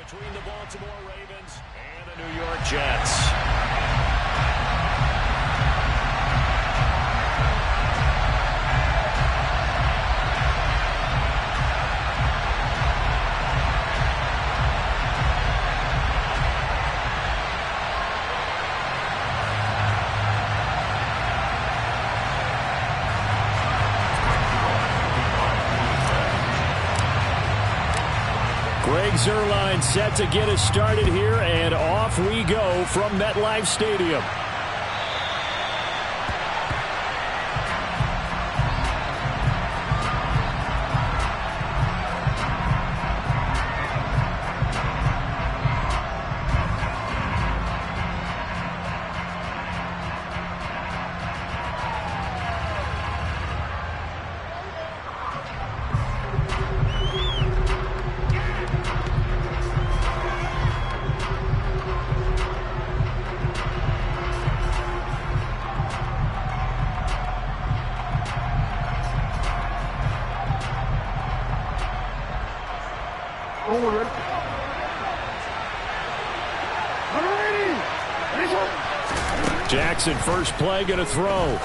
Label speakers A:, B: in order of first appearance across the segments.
A: between the Baltimore Ravens and the New York Jets. Greg Zuerlein set to get us started here, and off we go from MetLife Stadium. Jackson, first play, going to throw.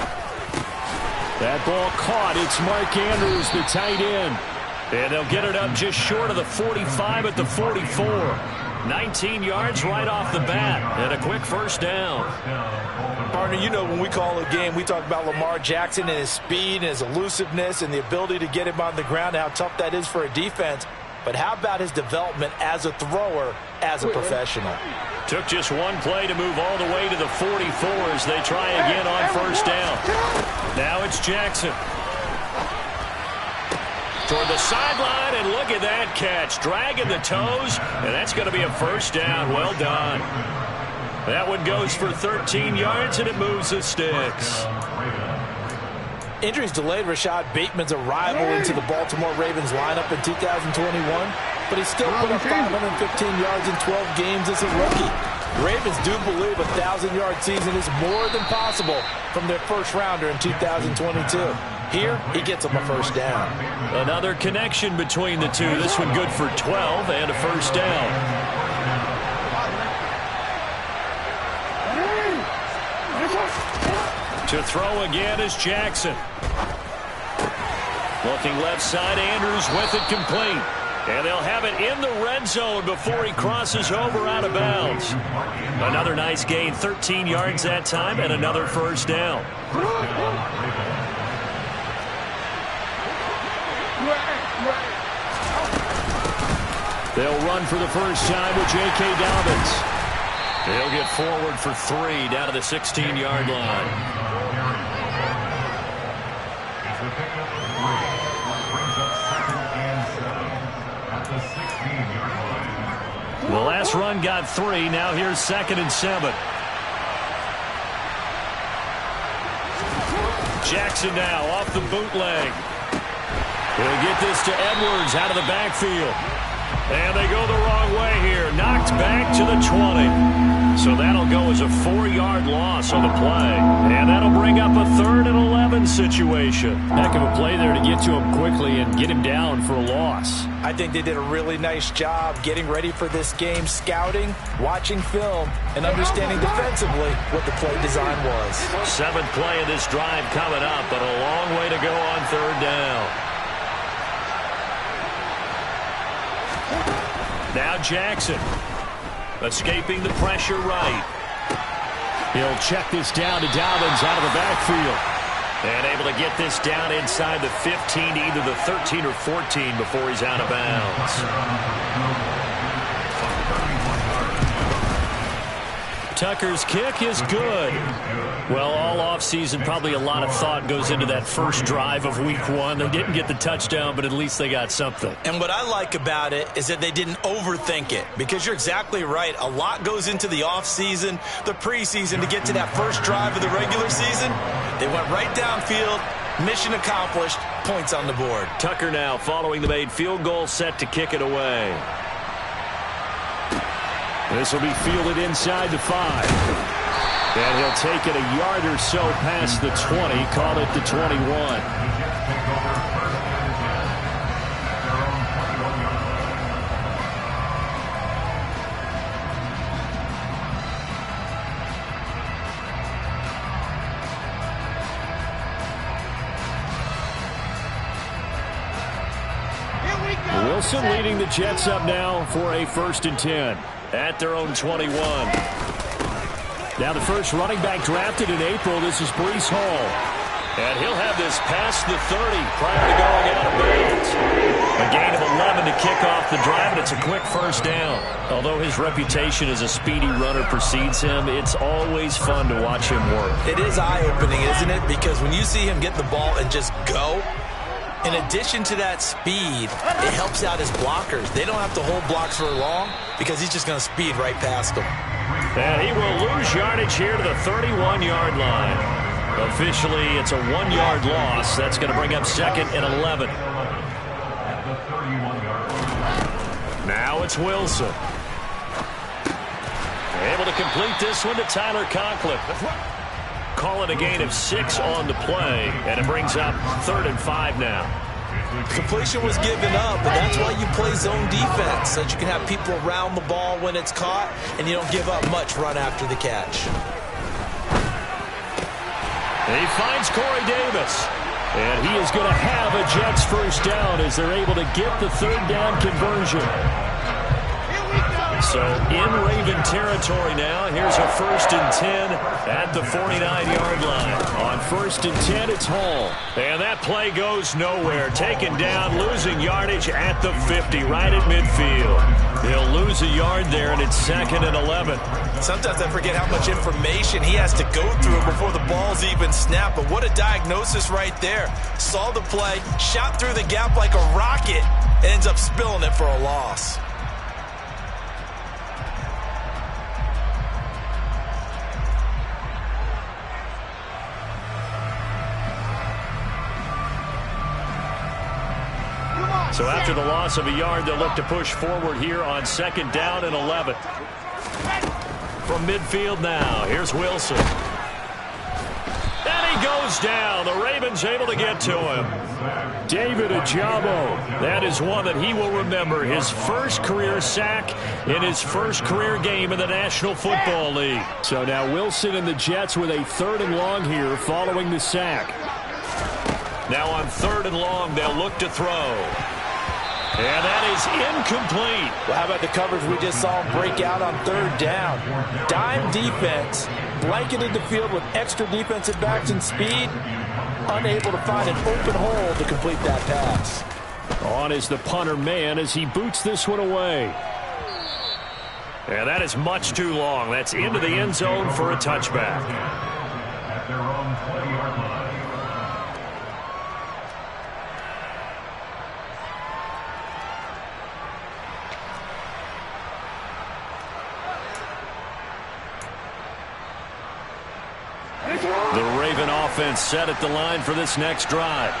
A: That ball caught. It's Mark Andrews, the tight end. And they'll get it up just short of the 45 at the 44. 19 yards right off the bat. And a quick first down.
B: Partner, you know when we call a game, we talk about Lamar Jackson and his speed and his elusiveness and the ability to get him on the ground and how tough that is for a defense. But how about his development as a thrower, as a professional?
A: Took just one play to move all the way to the 44 as they try again on first down. Now it's Jackson. Toward the sideline, and look at that catch. Dragging the toes, and that's going to be a first down. Well done. That one goes for 13 yards, and it moves the sticks.
B: Injuries delayed Rashad Bateman's arrival into the Baltimore Ravens lineup in 2021, but he still put up 515 yards in 12 games as a rookie. The Ravens do believe a 1,000-yard season is more than possible from their first rounder in 2022. Here, he gets them a first down.
A: Another connection between the two. This one good for 12 and a first down. To throw again is Jackson. Looking left side, Andrews with it complete. And they'll have it in the red zone before he crosses over out of bounds. Another nice gain, 13 yards that time, and another first down. They'll run for the first time with J.K. Dobbins. They'll get forward for 3 down to the 16-yard line. The last run got 3. Now here's 2nd and 7. Jackson now off the bootleg. He'll get this to Edwards out of the backfield. And they go the wrong way here. Knocked back to the 20. So that'll go as a 4-yard loss on the play. And that'll bring up a 3rd and 11 situation. Heck of a play there to get to him quickly and get him down for a loss.
B: I think they did a really nice job getting ready for this game, scouting, watching film, and understanding defensively what the play design was.
A: 7th play of this drive coming up, but a long way to go on 3rd down. Now Jackson, escaping the pressure right. He'll check this down to Dobbins out of the backfield. And able to get this down inside the 15, either the 13 or 14 before he's out of bounds. Tucker's kick is good. Well, all offseason, probably a lot of thought goes into that first drive of week 1. They didn't get the touchdown, but at least they got something.
B: And what I like about it is that they didn't overthink it, because you're exactly right. A lot goes into the offseason, the preseason, to get to that first drive of the regular season. They went right downfield, mission accomplished, points on the board.
A: Tucker now following the made field goal, set to kick it away. This will be fielded inside the 5. And he'll take it a yard or so past the 20, call it the 21. Wilson leading the Jets up now for a 1st and 10 at their own 21. Now the first running back drafted in April, this is Breece Hall. And he'll have this past the 30 prior to going out of bounds. A gain of 11 to kick off the drive, and it's a quick 1st down. Although his reputation as a speedy runner precedes him, it's always fun to watch him work.
B: It is eye-opening, isn't it? Because when you see him get the ball and just go, in addition to that speed, it helps out his blockers. They don't have to hold blocks for long because he's just going to speed right past them.
A: And he will lose yardage here to the 31-yard line. Officially, it's a 1-yard loss. That's going to bring up 2nd and 11. Now it's Wilson. Able to complete this one to Tyler Conklin. Call it a gain of 6 on the play, and it brings up 3rd and 5 now.
B: Completion was given up, but that's why you play zone defense, so that you can have people around the ball when it's caught, and you don't give up much run after the catch.
A: He finds Corey Davis. And he is going to have a Jets 1st down as they're able to get the 3rd down conversion. So in Raven territory now. Here's a 1st and 10 at the 49-yard line. On 1st and 10, it's Hall. And that play goes nowhere. Taken down, losing yardage at the 50, right at midfield. He'll lose a yard there, and it's 2nd and 11.
B: Sometimes I forget how much information he has to go through before the ball's even snapped. But what a diagnosis right there. Saw the play, shot through the gap like a rocket, and ends up spilling it for a loss.
A: So after the loss of a yard, they'll look to push forward here on 2nd down and 11. From midfield now, here's Wilson. And he goes down. The Ravens able to get to him. David Ojabo. That is one that he will remember. His first career sack in his first career game in the National Football League. So now Wilson and the Jets with a 3rd and long here following the sack. Now on 3rd and long, they'll look to throw. And that is incomplete.
B: Well, how about the coverage we just saw him break out on 3rd down? Dime defense, blanketed the field with extra defensive backs and speed, unable to find an open hole to complete that pass.
A: On is the punter man as he boots this one away. And that is much too long. That's into the end zone for a touchback. At their own 20-yard line. The Raven offense set at the line for this next drive.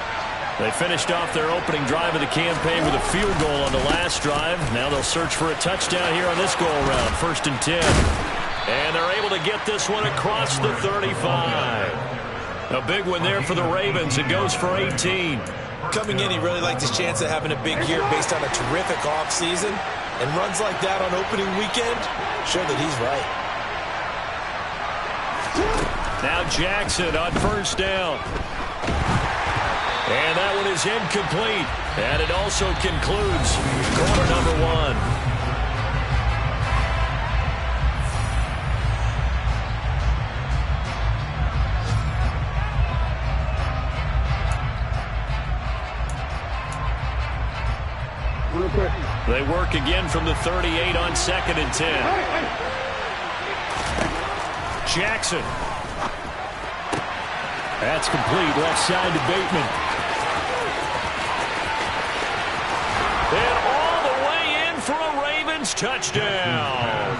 A: They finished off their opening drive of the campaign with a field goal on the last drive. Now they'll search for a touchdown here on this go-around. 1st and 10. And they're able to get this one across the 35. A big one there for the Ravens. It goes for 18.
B: Coming in, he really liked his chance of having a big year based on a terrific offseason. And runs like that on opening weekend show that he's right.
A: Now Jackson on 1st down. And that one is incomplete. And it also concludes quarter number 1. They work again from the 38 on 2nd and 10. Jackson. That's complete. Left side to Bateman. And all the way in for a Ravens touchdown.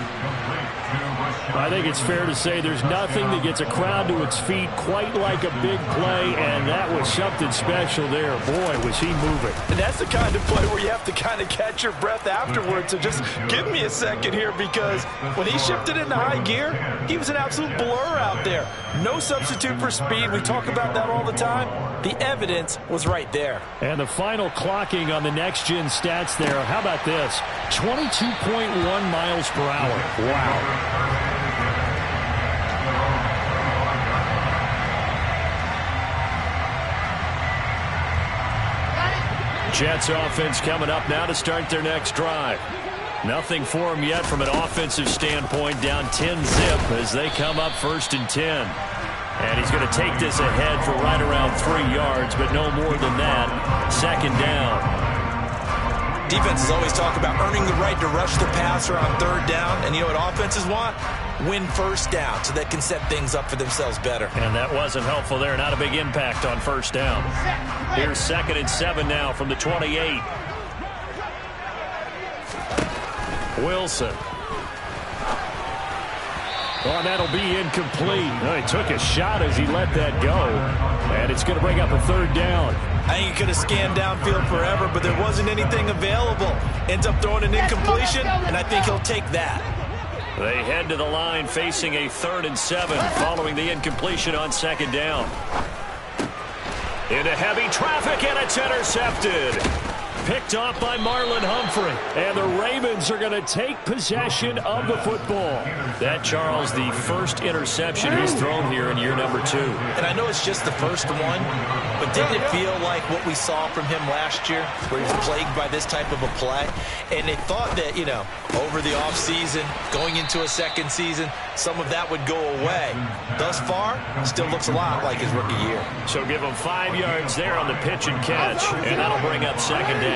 A: I think it's fair to say there's nothing that gets a crowd to its feet quite like a big play, and that was something special there. Boy, was he moving.
B: And that's the kind of play where you have to kind of catch your breath afterwards. So just give me a second here, because when he shifted into high gear, he was an absolute blur out there. No substitute for speed. We talk about that all the time. The evidence was right there.
A: And the final clocking on the next-gen stats there. How about this? 22.1 miles per hour. Wow. Jets offense coming up now to start their next drive. Nothing for them yet from an offensive standpoint, down 10-zip as they come up 1st and 10. And he's going to take this ahead for right around 3 yards, but no more than that. 2nd down.
B: Defenses always talk about earning the right to rush the passer on 3rd down. And you know what offenses want? Win 1st down so they can set things up for themselves better.
A: And that wasn't helpful there. Not a big impact on 1st down. Here's 2nd and 7 now from the 28. Wilson. Oh, and that'll be incomplete. Oh, he took a shot as he let that go. And it's going to bring up a 3rd down.
B: I think he could have scanned downfield forever, but there wasn't anything available. Ends up throwing an incompletion, and I think he'll take that.
A: They head to the line facing a 3rd and 7 following the incompletion on 2nd down. Into heavy traffic, and it's intercepted. Picked off by Marlon Humphrey. And the Ravens are going to take possession of the football. That, Charles, the first interception he's thrown here in year number 2.
B: And I know it's just the first one, but didn't it feel like what we saw from him last year, where he was plagued by this type of a play? And they thought that, you know, over the offseason, going into a 2nd season, some of that would go away. Thus far, still looks a lot like his rookie year.
A: So give him 5 yards there on the pitch and catch, and that'll bring up 2nd down.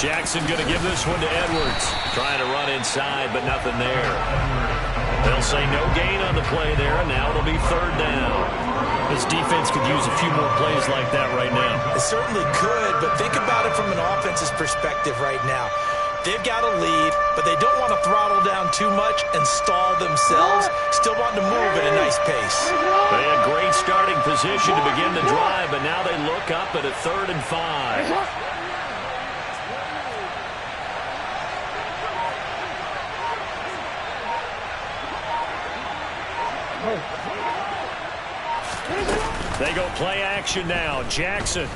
A: Jackson going to give this one to Edwards. Trying to run inside, but nothing there. They'll say no gain on the play there, and now it'll be 3rd down. This defense could use a few more plays like that right now.
B: It certainly could, but think about it from an offense's perspective right now. They've got a lead, but they don't want to throttle down too much and stall themselves. Still want to move at a nice pace.
A: They had great starting position to begin the drive, but now they look up at a 3rd and 5. They go play action now. Jackson.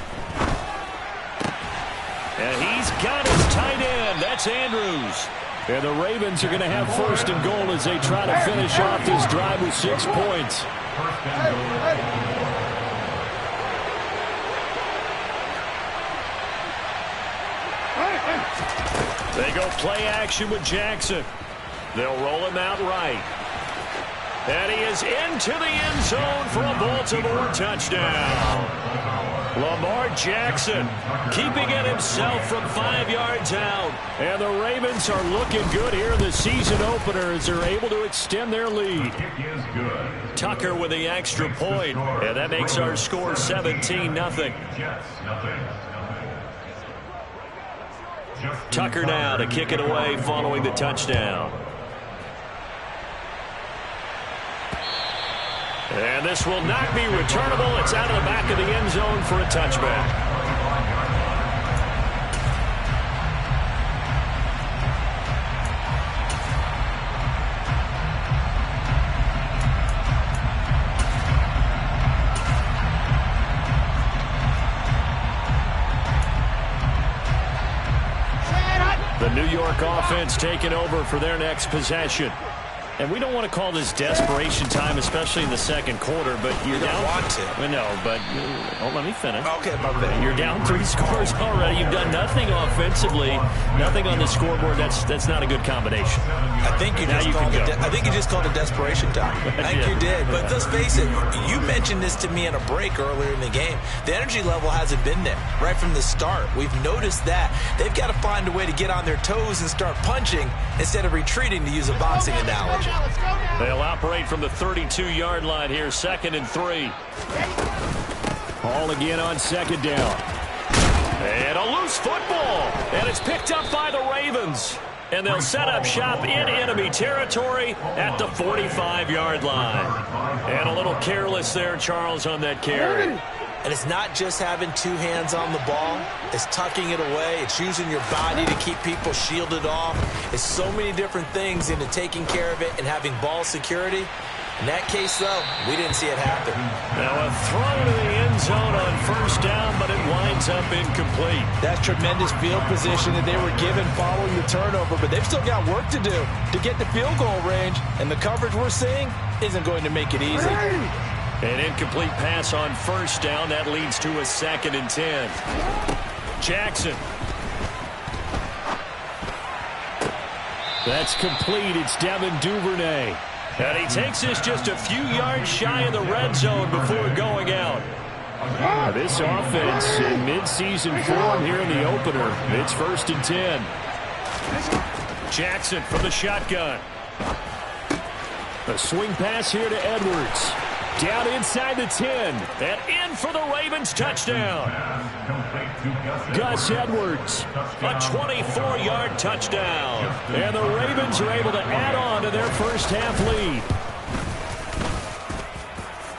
A: And he's got his tight end. That's Andrews. And the Ravens are going to have 1st and goal as they try to finish off this drive with 6 points. They go play action with Jackson. They'll roll him out right. And he is into the end zone for a Baltimore touchdown. Lamar Jackson keeping it himself from 5 yards out. And the Ravens are looking good here in the season opener as they're able to extend their lead. Tucker with the extra point, and that makes our score 17-0. Tucker now to kick it away following the touchdown. And this will not be returnable. It's out of the back of the end zone for a touchback. The New York offense taking over for their next possession. And we don't want to call this desperation time, especially in the 2nd quarter, but you're down.
B: Want to.
A: No, but let me finish.
B: Okay, my bad.
A: You're down 3 scores already. You've done nothing offensively, nothing on the scoreboard. That's not a good combination.
B: I think you just called it desperation time. I think you did. But let's face it, you mentioned this to me in a break earlier in the game. The energy level hasn't been there right from the start. We've noticed that. They've got to find a way to get on their toes and start punching instead of retreating, to use a boxing analogy.
A: They'll operate from the 32-yard line here, 2nd and 3. Ball again on 2nd down. And a loose football. And it's picked up by the Ravens. And they'll set up shop in enemy territory at the 45-yard line. And a little careless there, Charles, on that carry.
B: And it's not just having 2 hands on the ball. It's tucking it away. It's using your body to keep people shielded off. It's so many different things into taking care of it and having ball security. In that case, though, we didn't see it happen.
A: Now a throw to the end zone on 1st down, but it winds up incomplete.
B: That's tremendous field position that they were given following the turnover, but they've still got work to do to get the field goal range, and the coverage we're seeing isn't going to make it easy.
A: An incomplete pass on first down. That leads to a 2nd and 10. Jackson. That's complete. It's Devin Duvernay. And he takes this just a few yards shy of the red zone before going out. This offense in mid-season form here in the opener. It's 1st and 10. Jackson from the shotgun. A swing pass here to Edwards. Down inside the 10. And in for the Ravens touchdown. Gus Edwards. A 24-yard touchdown. And the Ravens are able to add on to their first half lead.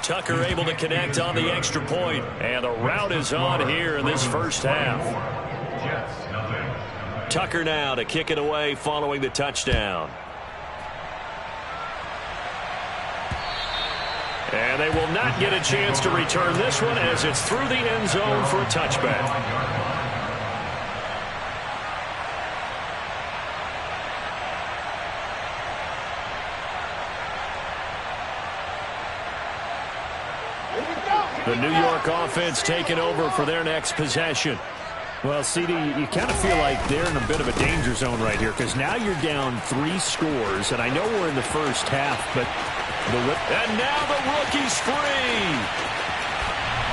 A: Tucker able to connect on the extra point. And the route is on here in this first half. Tucker now to kick it away following the touchdown. And they will not get a chance to return this one as it's through the end zone for a touchback. The New York offense taking over for their next possession. Well, CD, you kind of feel like they're in a bit of a danger zone right here because now you're down 3 scores, and I know we're in the first half, but and now the rookie's free.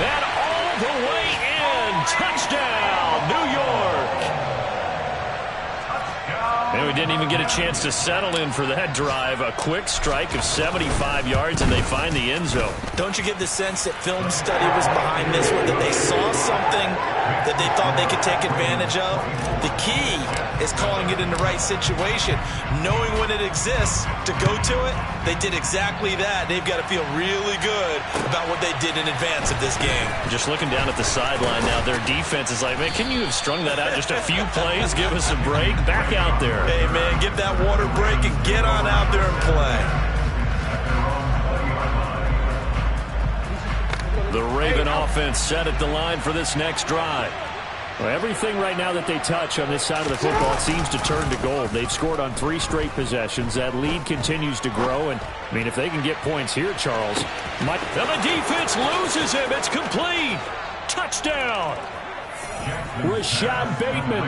A: And all the way in. Touchdown, New York. And we didn't even get a chance to settle in for that drive. A quick strike of 75 yards, and they find the end zone.
B: Don't you get the sense that film study was behind this one, that they saw something that they thought they could take advantage of? The key is calling it in the right situation, knowing when it exists to go to it. They did exactly that. They've got to feel really good about what they did in advance of this game.
A: Just looking down at the sideline now, their defense is like, man, can you have strung that out just a few plays? Give us a break. Back out there.
B: Hey, man, get that water break and get on out there and play.
A: The Raven offense set at the line for this next drive. Well, everything right now that they touch on this side of the football seems to turn to gold. They've scored on 3 straight possessions. That lead continues to grow. And, I mean, if they can get points here, Charles. And the defense loses him. It's complete. Touchdown. Rashad Bateman.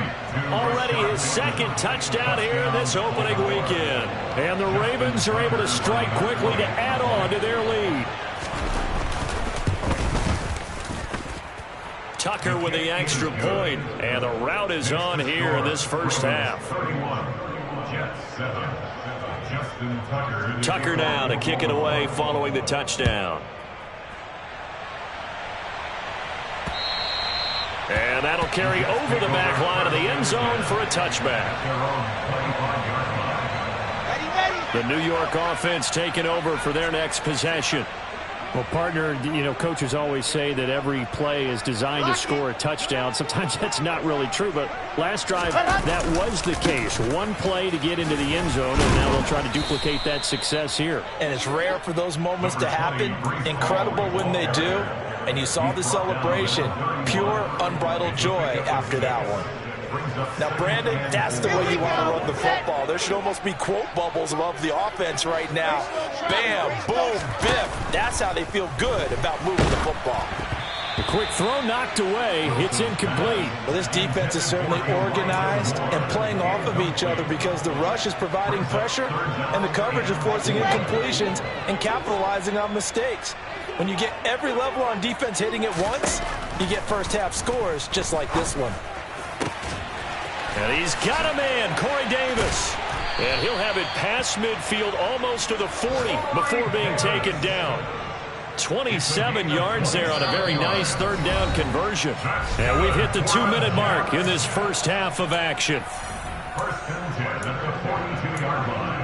A: Already his 2nd touchdown here in this opening weekend. And the Ravens are able to strike quickly to add on to their lead. Tucker with the extra point, and the route is on here in this first half. Tucker now to kick it away following the touchdown. And that'll carry over the back line of the end zone for a touchback. The New York offense taking over for their next possession. Well, partner, you know, coaches always say that every play is designed to score a touchdown. Sometimes that's not really true, but last drive, that was the case. One play to get into the end zone, and now they'll try to duplicate that success here.
B: And it's rare for those moments to happen. Incredible when they do. And you saw the celebration. Pure, unbridled joy after that one. Now, Brandon, that's the way you want to run the football. There should almost be quote bubbles above the offense right now. Bam, boom, biff. That's how they feel good about moving the football.
A: The quick throw knocked away. It's incomplete.
B: Well, this defense is certainly organized and playing off of each other because the rush is providing pressure and the coverage is forcing incompletions and capitalizing on mistakes. When you get every level on defense hitting at once, you get first half scores just like this one.
A: And he's got a man, Corey Davis. And he'll have it past midfield almost to the 40 before being taken down. 27 yards there on a very nice 3rd down conversion. And we've hit the 2-minute mark in this first half of action.
C: First and 10 at the 42-yard line.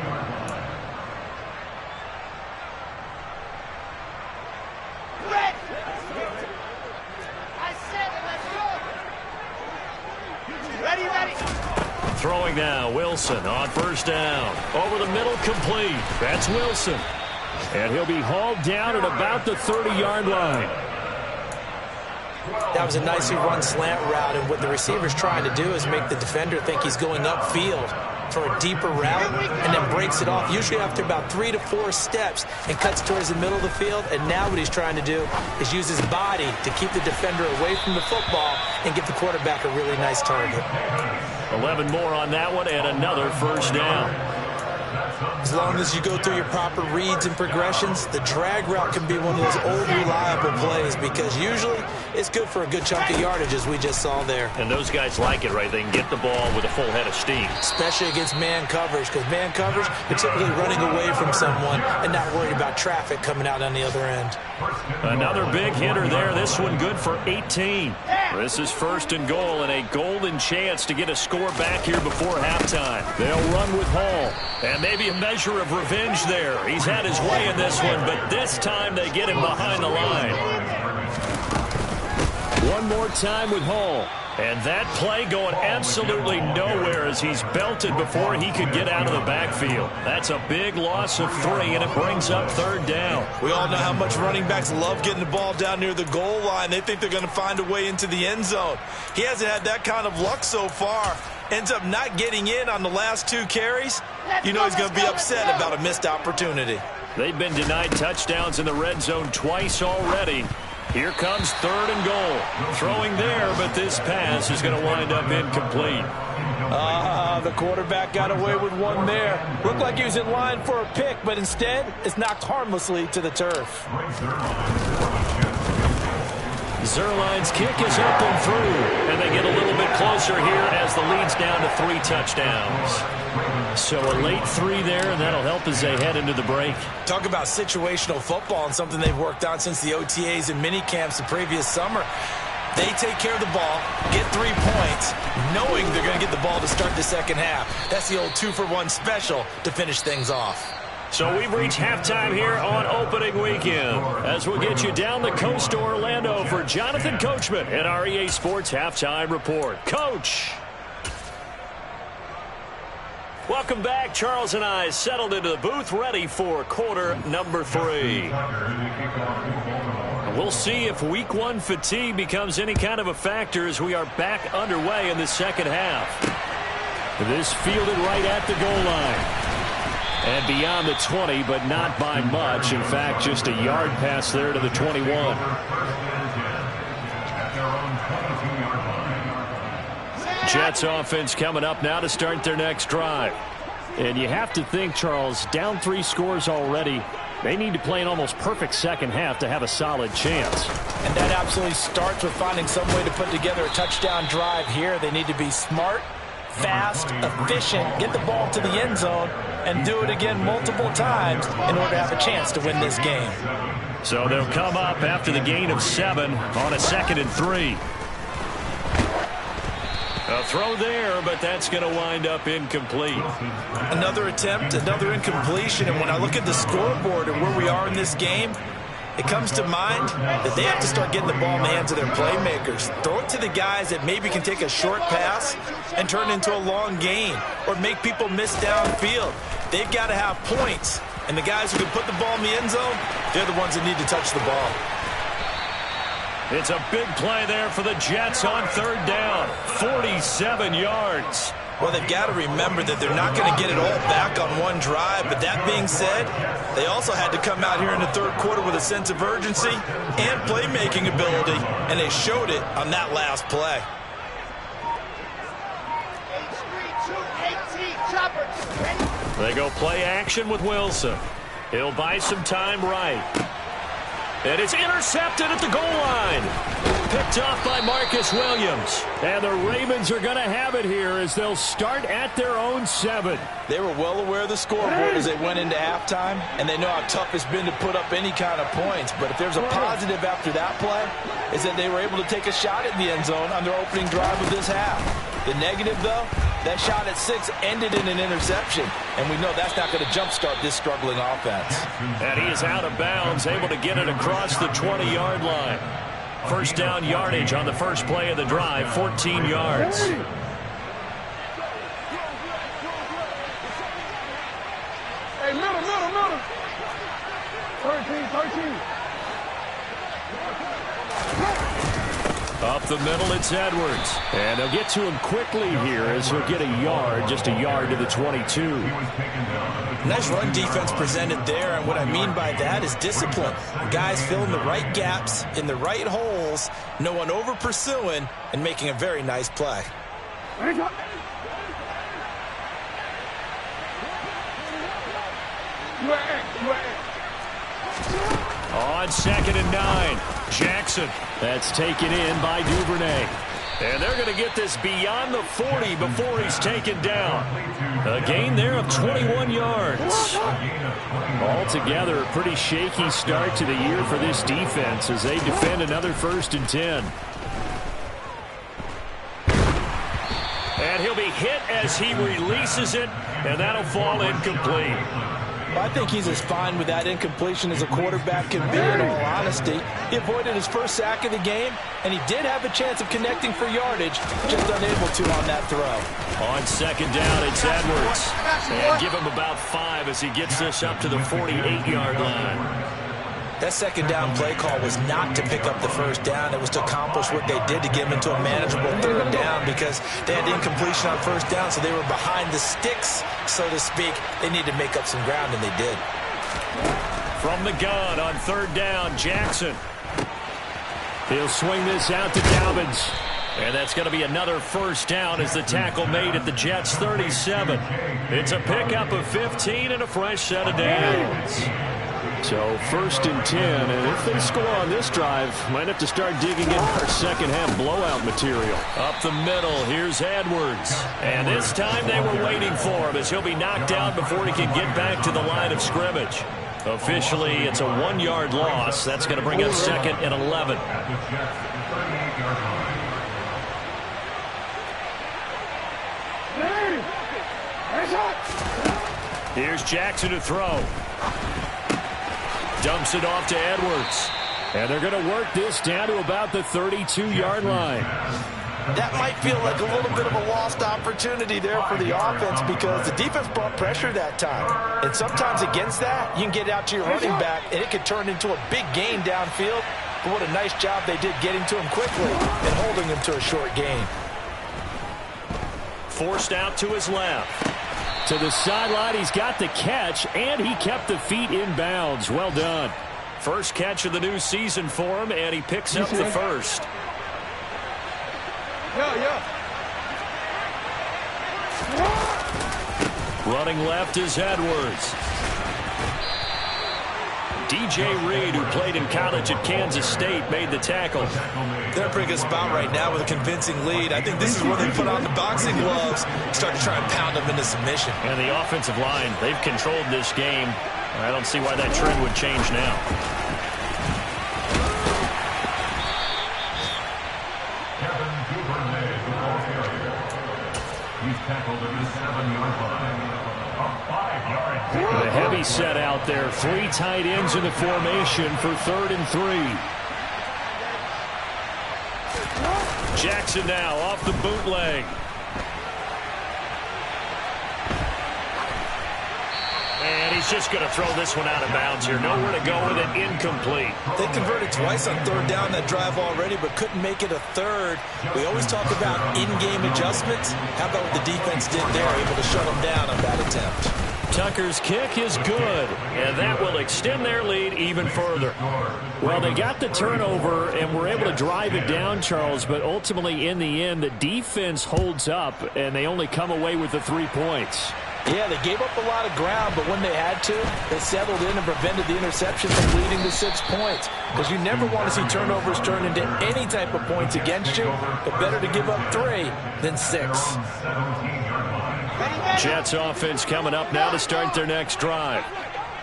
A: Throwing now, Wilson on first down. Over the middle, complete. That's Wilson. And he'll be hauled down at about the 30-yard line.
B: That was a nicely run slant route, and what the receiver's trying to do is make the defender think he's going upfield for a deeper route, and then breaks it off, usually after about 3 to 4 steps, and cuts towards the middle of the field. And now what he's trying to do is use his body to keep the defender away from the football and get the quarterback a really nice target.
A: 11 more on that one, and another first down.
B: As long as you go through your proper reads and progressions, the drag route can be one of those old reliable plays, because usually it's good for a good chunk of yardage, as we just saw there.
A: And those guys like it, right? They can get the ball with a full head of steam.
B: Especially against man coverage, because man coverage, you're typically running away from someone and not worried about traffic coming out on the other end.
A: Another big hitter there. This one good for 18. This is first and goal, and a golden chance to get a score back here before halftime. They'll run with Hall. And maybe a measure of revenge there. He's had his way in this one, but this time they get him behind the line. One more time with Hall. And that play going absolutely nowhere as he's belted before he could get out of the backfield. That's a big loss of 3, and it brings up third down.
B: We all know how much running backs love getting the ball down near the goal line. They think they're going to find a way into the end zone. He hasn't had that kind of luck so far. Ends up not getting in on the last 2 carries. You know he's going to be upset about a missed opportunity.
A: They've been denied touchdowns in the red zone twice already. Here comes third and goal. Throwing there, but this pass is going to wind up incomplete.
B: The quarterback got away with one there. Looked like he was in line for a pick, but instead it's knocked harmlessly to the turf.
A: Zuerlein's kick is up and through, and they get a little bit closer here as the lead's down to 3 touchdowns. So a late 3 there, and that'll help as they head into the break.
B: Talk about situational football, and something they've worked on since the OTAs and mini camps the previous summer. They take care of the ball, get 3 points, knowing they're going to get the ball to start the second half. That's the old 2-for-1 special to finish things off.
A: So we've reached halftime here on opening weekend, as we'll get you down the coast to Orlando for Jonathan Coachman at our EA Sports Halftime Report. Coach! Welcome back. Charles and I settled into the booth, ready for quarter number 3. We'll see if week 1 fatigue becomes any kind of a factor as we are back underway in the second half. This fielded right at the goal line. And beyond the 20, but not by much. In fact, just a yard pass there to the 21. Jets offense coming up now to start their next drive. And you have to think, Charles, down 3 scores already. They need to play an almost perfect second half to have a solid chance.
B: And that absolutely starts with finding some way to put together a touchdown drive here. They need to be smart, fast, efficient, get the ball to the end zone, and do it again multiple times in order to have a chance to win this game.
A: So they'll come up after the gain of 7 on a 2nd and 3. A throw there, but that's going to wind up incomplete.
B: Another attempt, another incompletion, and when I look at the scoreboard and where we are in this game, it comes to mind that they have to start getting the ball in the hands of their playmakers. Throw it to the guys that maybe can take a short pass and turn it into a long gain or make people miss downfield. They've got to have points, and the guys who can put the ball in the end zone, they're the ones that need to touch the ball.
A: It's a big play there for the Jets on third down. 47 yards.
B: Well, they've got to remember that they're not going to get it all back on one drive. But that being said, they also had to come out here in the third quarter with a sense of urgency and playmaking ability, and they showed it on that last play.
A: They go play action with Wilson. He'll buy some time right. And it's intercepted at the goal line. Picked off by Marcus Williams. And the Ravens are going to have it here as they'll start at their own 7.
B: They were well aware of the scoreboard as they went into halftime, and they know how tough it's been to put up any kind of points. But if there's a positive after that play, is that they were able to take a shot at the end zone on their opening drive of this half. The negative, though, that shot at 6 ended in an interception, and we know that's not going to jumpstart this struggling offense.
A: And he is out of bounds, able to get it across the 20-yard line. First down yardage on the first play of the drive, 14 yards.
D: Hey, middle. 13.
A: Up the middle, it's Edwards. And they'll get to him quickly here as he'll get a yard, just a yard to the 22.
B: Nice run defense presented there, and what I mean by that is discipline. Guys filling the right gaps in the right holes, no one over pursuing, and making a very nice play.
A: On 2nd and 9, Jackson. That's taken in by Duvernay. And they're going to get this beyond the 40 before he's taken down. A gain there of 21 yards. Altogether, a pretty shaky start to the year for this defense as they defend another 1st and 10. And he'll be hit as he releases it, and that'll fall incomplete.
B: I think he's as fine with that incompletion as a quarterback can be, in all honesty. He avoided his first sack of the game, and he did have a chance of connecting for yardage, just unable to on that throw.
A: On 2nd down, it's Edwards. And give him about 5 as he gets this up to the 48-yard line.
B: That 2nd down play call was not to pick up the 1st down. It was to accomplish what they did to get him into a manageable 3rd down because they had incompletion on 1st down, so they were behind the sticks, so to speak. They needed to make up some ground, and they did.
A: From the gun on 3rd down, Jackson. He'll swing this out to Dobbins. And that's going to be another 1st down as the tackle made at the Jets' 37. It's a pickup of 15 and a fresh set of downs. So 1st and 10, and if they score on this drive, might have to start digging in our second-half blowout material. Up the middle, here's Edwards. And this time they were waiting for him as he'll be knocked down before he can get back to the line of scrimmage. Officially, it's a 1-yard loss. That's going to bring us 2nd and 11. Here's Jackson to throw. Dumps it off to Edwards. And they're going to work this down to about the 32-yard line.
B: That might feel like a little bit of a lost opportunity there for the offense because the defense brought pressure that time. And sometimes against that, you can get out to your running back, and it could turn into a big gain downfield. But what a nice job they did getting to him quickly and holding him to a short gain.
A: Forced out to his left. To the sideline, he's got the catch, and he kept the feet in bounds. Well done. First catch of the new season for him, and he picks up the first. Running left is Edwards. DJ Reed, who played in college at Kansas State, made the tackle.
B: They're in a pretty good spot right now with a convincing lead. I think this is where they put on the boxing gloves, start to try and pound them into submission.
A: And the offensive line, they've controlled this game. I don't see why that trend would change now.
C: Kevin Duvernay with all carrier. He's tackled at the 7-yard line. A 5-yard gain.
A: The heavy set out there. 3 tight ends in the formation for 3rd and 3. Jackson now off the bootleg. And he's just going to throw this one out of bounds here. Nowhere to go with it. Incomplete.
B: They converted twice on 3rd down that drive already, but couldn't make it a 3rd. We always talk about in-game adjustments. How about what the defense did there, able to shut them down on that attempt?
A: Tucker's kick is good, and that will extend their lead even further. Well, they got the turnover and were able to drive it down, Charles, but ultimately in the end, the defense holds up, and they only come away with the 3 points.
B: Yeah, they gave up a lot of ground, but when they had to, they settled in and prevented the interception from leading to 6 points. Because you never want to see turnovers turn into any type of points against you, but better to give up 3 than 6.
A: Jets offense coming up now to start their next drive.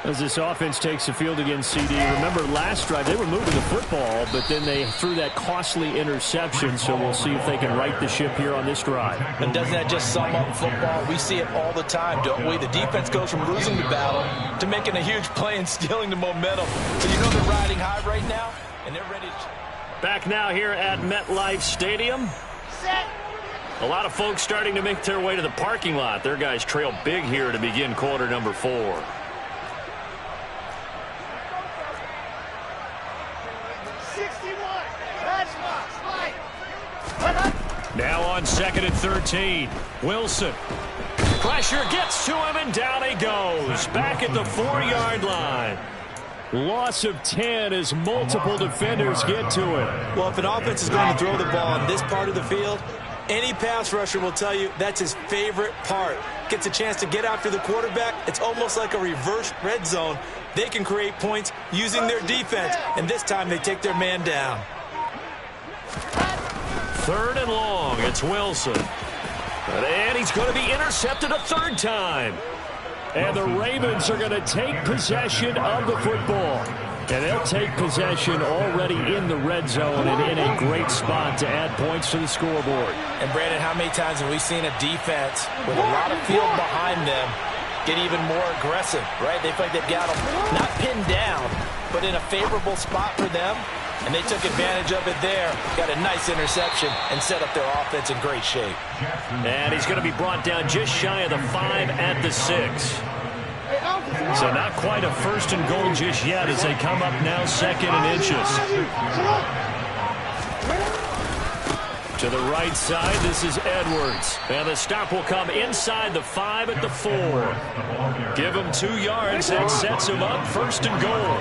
A: As this offense takes the field against CD. Remember last drive they were moving the football, but then they threw that costly interception, so we'll see if they can right the ship here on this drive.
B: And doesn't that just sum up football? We see it all the time, don't we? The defense goes from losing the battle to making a huge play and stealing the momentum. So you know they're riding high right now, and they're ready to...
A: Back now here at MetLife Stadium.
E: Set.
A: A lot of folks starting to make their way to the parking lot. Their guys trail big here to begin quarter number 4. on 2nd and 13. Wilson. Pressure gets to him, and down he goes. Back at the 4-yard line. Loss of 10 as multiple defenders get to it.
B: Well, if an offense is going to throw the ball in this part of the field, any pass rusher will tell you that's his favorite part. Gets a chance to get after the quarterback. It's almost like a reverse red zone. They can create points using their defense, and this time they take their man down.
A: 3rd and long. It's Wilson. And he's going to be intercepted a 3rd time. And the Ravens are going to take possession of the football. And they'll take possession already in the red zone and in a great spot to add points to the scoreboard.
B: And, Brandon, how many times have we seen a defense with a lot of field behind them get even more aggressive, right? They feel like they've got them not pinned down, but in a favorable spot for them. And they took advantage of it there. Got a nice interception and set up their offense in great shape.
A: And he's going to be brought down just shy of the 5 at the 6. So not quite a 1st and goal just yet as they come up now 2nd and inches. To the right side, this is Edwards. And the stop will come inside the 5 at the 4. Give him 2 yards. That sets him up 1st and goal.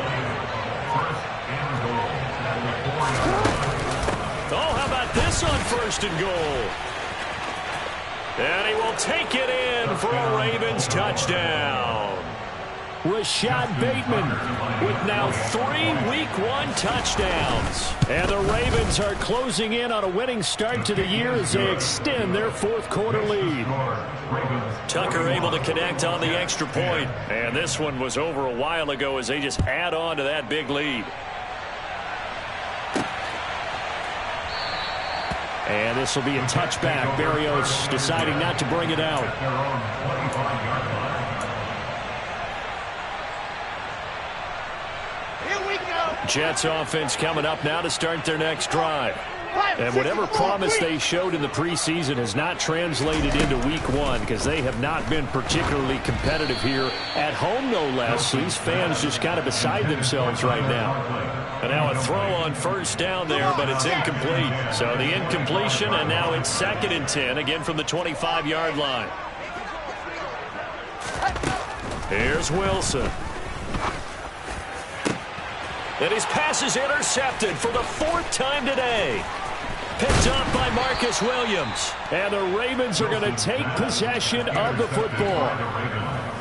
A: Oh, how about this on 1st and goal? And he will take it in for a Ravens touchdown. Rashad Bateman with now 3 Week 1 touchdowns. And the Ravens are closing in on a winning start to the year as they extend their 4th quarter lead. Tucker able to connect on the extra point. And this one was over a while ago as they just add on to that big lead. And this will be a touchback. Berrios deciding not to bring it out.
D: Here we go.
A: Jets offense coming up now to start their next drive. And whatever promise they showed in the preseason has not translated into Week 1 because they have not been particularly competitive here at home, no less. These fans just kind of beside themselves right now. And now a throw on 1st down there, but it's incomplete. So the incompletion, and now it's 2nd and 10, again from the 25-yard line. Here's Wilson. And his pass is intercepted for the 4th time today. Picked up by Marcus Williams. And the Ravens are going to take possession of the football.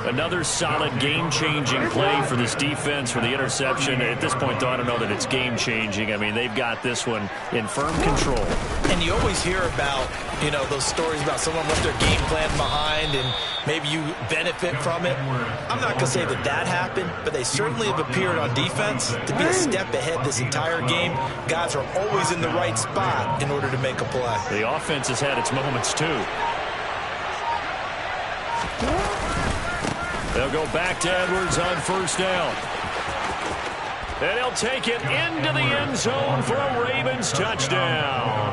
A: Another solid game-changing play for this defense for the interception. At this point, though, I don't know that it's game-changing. I mean, they've got this one in firm control.
B: And you always hear about, you know, those stories about someone left their game plan behind and maybe you benefit from it. I'm not going to say that that happened, but they certainly have appeared on defense to be a step ahead this entire game. Guys are always in the right spot in order to make a play.
A: The offense has had its moments, too. They'll go back to Edwards on 1st down. And he'll take it into the end zone for a Ravens touchdown.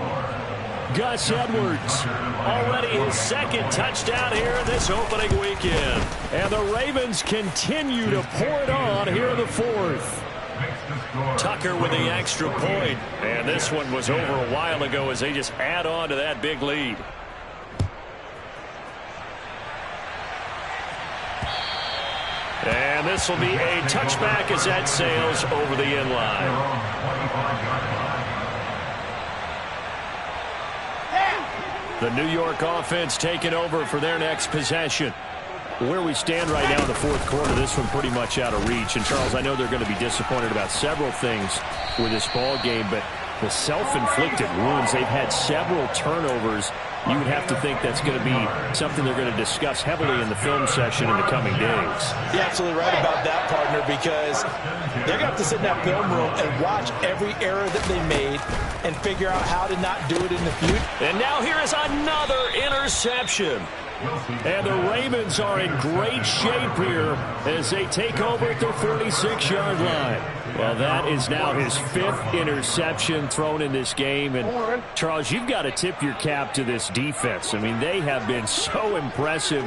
A: Gus Edwards, already his 2nd touchdown here this opening weekend. And the Ravens continue to pour it on here in the 4th. Tucker with the extra point. And this one was over a while ago as they just add on to that big lead. And this will be a touchback as that sails over the end line. The New York offense taking over for their next possession. Where we stand right now in the 4th quarter, this one pretty much out of reach. And, Charles, I know they're going to be disappointed about several things with this ball game, but the self-inflicted wounds, they've had several turnovers. You would have to think that's going to be something they're going to discuss heavily in the film session in the coming days.
B: You're absolutely right about that, partner, because they're going to have to sit in that film room and watch every error that they made and figure out how to not do it in the future.
A: And now here is another interception. And the Ravens are in great shape here as they take over at their 46-yard line. Well, that is now his 5th interception thrown in this game. And, Charles, you've got to tip your cap to this defense. I mean, they have been so impressive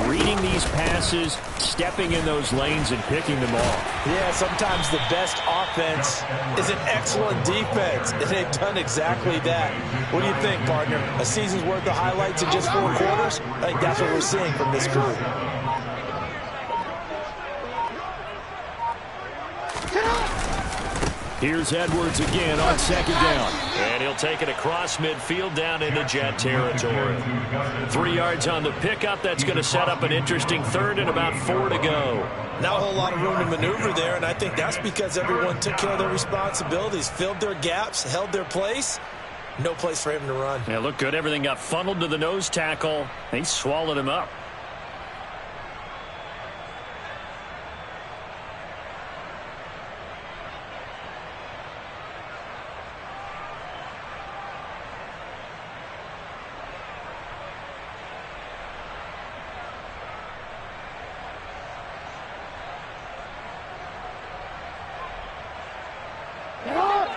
A: reading these passes, stepping in those lanes, and picking them off.
B: Yeah, sometimes the best offense is an excellent defense, and they've done exactly that. What do you think, partner? A season's worth of highlights in just 4 quarters? I think that's what we're seeing from this crew.
A: Here's Edwards again on 2nd down. And he'll take it across midfield down into Jet territory. 3 yards on the pickup. That's going to set up an interesting 3rd and about 4 to go.
B: Not a whole lot of room to maneuver there, and I think that's because everyone took care of their responsibilities, filled their gaps, held their place. No place for him to run.
A: Yeah, looked good. Everything got funneled to the nose tackle. He swallowed him up.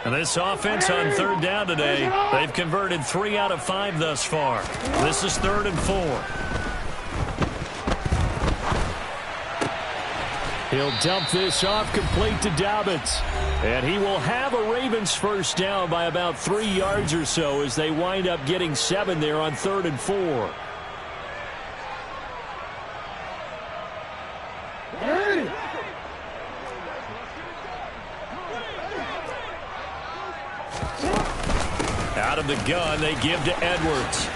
A: And this offense on 3rd down today, they've converted 3 out of 5 thus far. This is 3rd and 4. He'll dump this off complete to Dobbins. And he will have a Ravens 1st down by about 3 yards or so as they wind up getting 7 there on 3rd and 4. Out of the gun, they give to Edwards.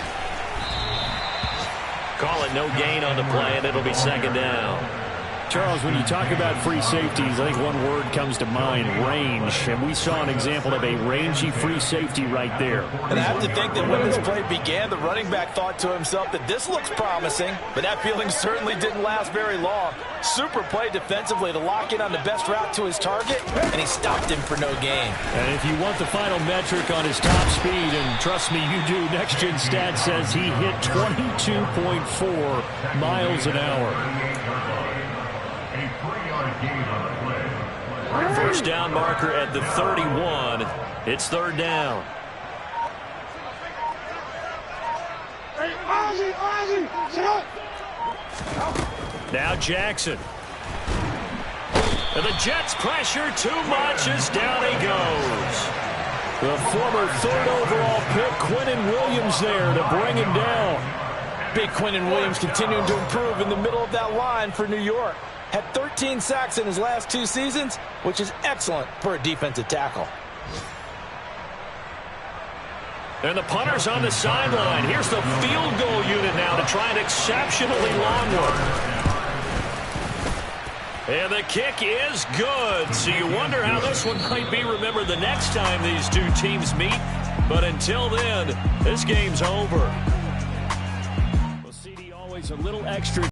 A: Call it no gain on the play, and it'll be 2nd down. Charles, when you talk about free safeties, I think one word comes to mind, range. And we saw an example of a rangy free safety right there.
B: And I have to think that when this play began, the running back thought to himself that this looks promising, but that feeling certainly didn't last very long. Super play defensively to lock in on the best route to his target, and he stopped him for no gain.
A: And if you want the final metric on his top speed, and trust me, you do, Next Gen Stats says he hit 22.4 miles an hour. 1st down marker at the 31. It's 3rd down. Now Jackson. And the Jets pressure too much as down he goes. The former 3rd overall pick, Quinnen Williams, there to bring him down.
B: Big Quinnen Williams continuing to improve in the middle of that line for New York. Had 13 sacks in his last 2 seasons, which is excellent for a defensive tackle.
A: And the punter's on the sideline. Here's the field goal unit now to try an exceptionally long one. And the kick is good. So you wonder how this one might be remembered the next time these 2 teams meet. But until then, this game's over. Well, CD always a little extra